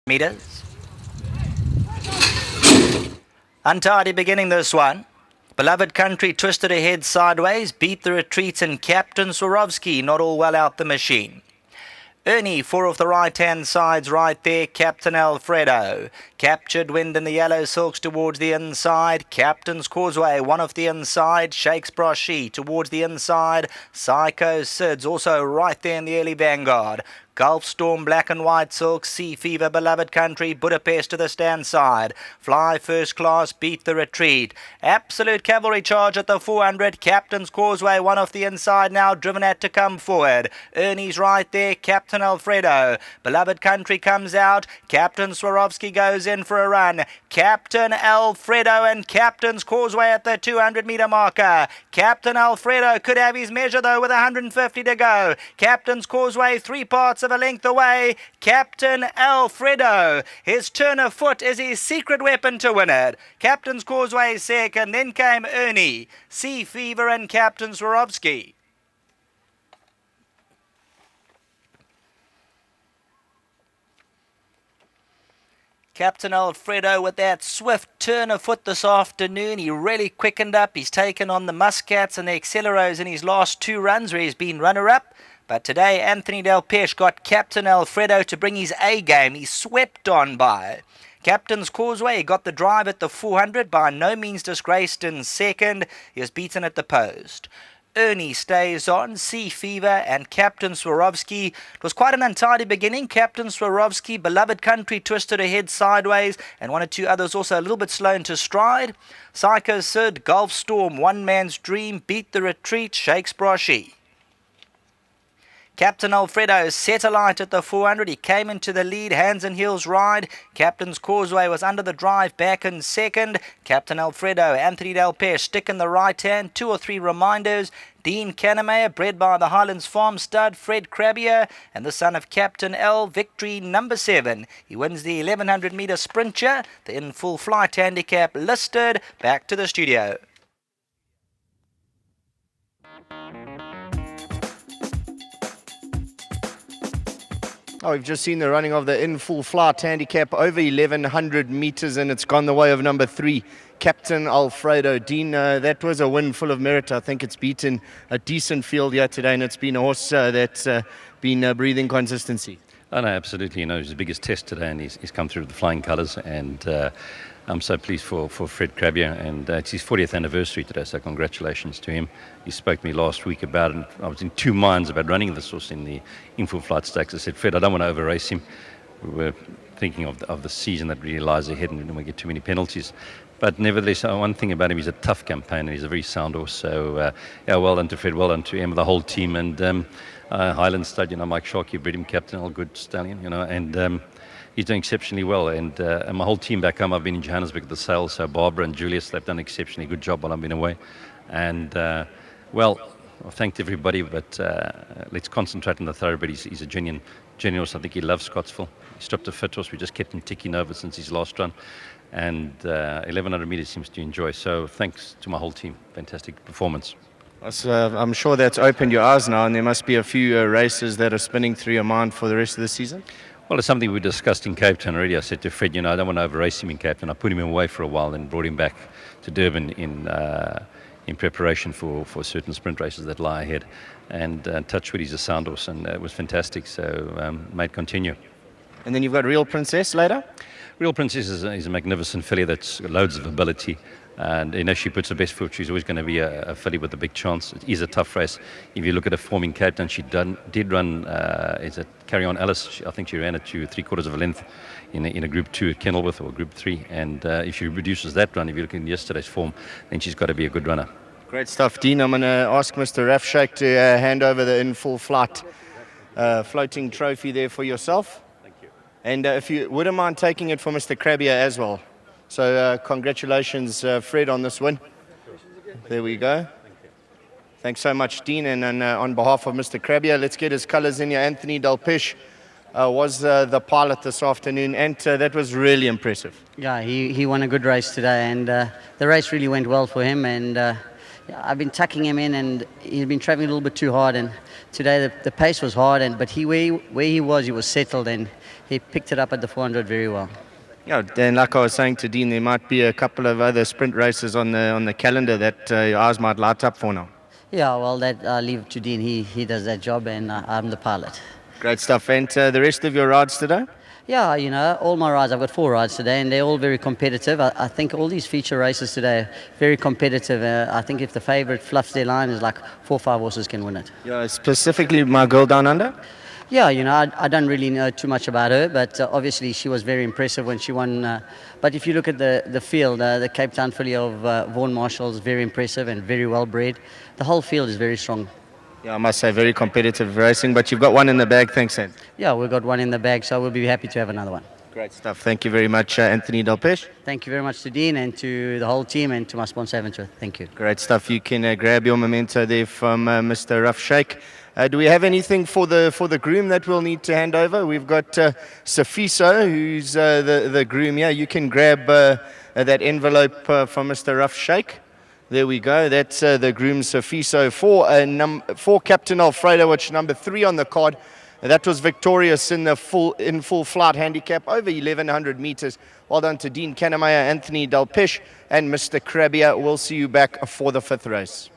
meters. Untidy beginning this one. Beloved Country twisted ahead sideways, beat the retreat, and Captain Swarovski not all well out the machine. Ernie, 4 off the right-hand sides right there, Captain Alfredo. Captured Wind in the yellow silks towards the inside. Captain's Causeway, 1 off the inside. Shakes Brochy towards the inside. Psycho Sids also right there in the early vanguard. Gulf Storm, Black and White Silk, Sea Fever, Beloved Country, Budapest to the stand side. Fly First Class, beat the retreat. Absolute Cavalry Charge at the 400. Captain's Causeway, 1 off the inside now, driven at to come forward. Ernie's right there, Captain Alfredo. Beloved Country comes out. Captain Swarovski goes in for a run. Captain Alfredo and Captain's Causeway at the 200-meter marker. Captain Alfredo could have his measure though with 150 to go. Captain's Causeway 3 parts of a length away. Captain Alfredo, his turn of foot is his secret weapon to win it. Captain's Causeway second, then came Ernie, Sea Fever and Captain Swarovski. Captain Alfredo with that swift turn of foot this afternoon. He really quickened up. He's taken on the Muscats and the Acceleros in his last 2 runs where he's been runner-up. But today, Anthony Del Pesh got Captain Alfredo to bring his A game. He swept on by. Captain's Causeway got the drive at the 400, by no means disgraced in second. He was beaten at the post. Ernie stays on, Sea Fever and Captain Swarovski. It was quite an untidy beginning. Captain Swarovski, Beloved Country twisted ahead sideways, and 1 or 2 others also a little bit slow into stride. Psycho Sid, Gulf Storm, One Man's Dream, beat the retreat, Shakes Brochy. Captain Alfredo, Satellite at the 400. He came into the lead, hands and heels ride. Captain's Causeway was under the drive, back in second. Captain Alfredo, Anthony Del Pesh, stick in the right hand. 2 or 3 reminders. Dean Cannemeyer, bred by the Highlands Farm stud, Fred Crabbier, and the son of Captain L, victory number 7. He wins the 1100-meter sprinter, the in full flight handicap listed. Back to the studio. Oh, we've just seen the running of the in full flight handicap over 1100 meters, and it's gone the way of number 3, Captain Alfredo. Dean, that was a win full of merit. I think it's beaten a decent field here today, and it's been a horse that's been breathing consistency. Oh, no, absolutely. You know, it was his biggest test today, and he's come through with the flying colours, and I'm so pleased for Fred Crabbier, and it's his 40th anniversary today, so congratulations to him. He spoke to me last week about it, and I was in 2 minds about running this horse in the in-full flight stakes. I said, Fred, I don't want to over-race him. We were thinking of the season that really lies ahead, and we don't want to get too many penalties. But nevertheless, one thing about him, he's a tough campaigner. He's a very sound horse. So, yeah, well done to Fred, well done to him, the whole team, and Highland Stud, you know, Mike Sharkey, bred him captain, all good stallion, you know, and he's doing exceptionally well, and my whole team back home, I've been in Johannesburg at the sale, so Barbara and Julius, they've done an exceptionally good job while I've been away. And, well, I thanked everybody, but let's concentrate on the thoroughbred. He's a genuine horse. I think he loves Scottsville. He stripped a fit horse. We just kept him ticking over since his last run. And 1100 metres seems to enjoy. So thanks to my whole team. Fantastic performance. I'm sure that's opened your eyes now, and there must be a few races that are spinning through your mind for the rest of the season. Well, it's something we discussed in Cape Town already. I said to Fred, you know, I don't want to over-race him in Cape Town. I put him away for a while and brought him back to Durban in preparation for certain sprint races that lie ahead. And Touchwood, he's a sound horse, and it was fantastic. So, mate, continue. And then you've got Real Princess later? Real Princess is a magnificent filly that's got loads of ability. And, you know, she puts her best foot. She's always going to be a filly with a big chance. It is a tough race. If you look at her form in Cape Town, she did run, is it Carry On Alice? I think she ran it to 3/4 of a length in a Group 2 at Kenilworth, or Group 3. And if she reduces that run, if you look in yesterday's form, then she's got to be a good runner. Great stuff, Dean. I'm going to ask Mr. Rafshake to hand over the in full flight floating trophy there for yourself. Thank you. And if you wouldn't mind taking it for Mr. Crabbier as well. So congratulations, Fred, on this win. There we go. Thanks so much, Dean. And on behalf of Mr. Crabbier, let's get his colours in here. Anthony Del Pesh was the pilot this afternoon, and that was really impressive. Yeah, he won a good race today, and the race really went well for him. And I've been tucking him in, and he's been travelling a little bit too hard. And today the pace was hard, but where he was settled, and he picked it up at the 400 very well. Yeah, and like I was saying to Dean, there might be a couple of other sprint races on the calendar that your eyes might light up for now. Yeah, well, that I leave to Dean. He does that job, and I'm the pilot. Great stuff. And the rest of your rides today? Yeah, you know, all my rides, I've got 4 rides today, and they're all very competitive. I think all these feature races today are very competitive. I think if the favourite fluffs their line, is like 4 or 5 horses can win it. Yeah, specifically my girl down under? Yeah, you know, I don't really know too much about her, but obviously she was very impressive when she won. But if you look at the field, the Cape Town filly of Vaughan Marshall is very impressive and very well bred. The whole field is very strong. Yeah, I must say, very competitive racing, but you've got one in the bag, thanks, Ant. Yeah, we've got one in the bag, so we'll be happy to have another one. Great stuff. Thank you very much, Anthony Delpesh. Thank you very much to Dean and to the whole team and to my sponsor, Aventures. Thank you. Great stuff. You can grab your memento there from Mr. Rough Shake. Do we have anything for the groom that we'll need to hand over? We've got Safiso, who's the groom here. You can grab that envelope from Mr. Rough Shake. There we go. That's the groom Safiso for Captain Alfredo, which number 3 on the card. That was victorious in the full flight handicap over 1,100 meters. Well done to Dean Kannemeyer, Anthony Delpesh, and Mr. Krabia. We'll see you back for the 5th race.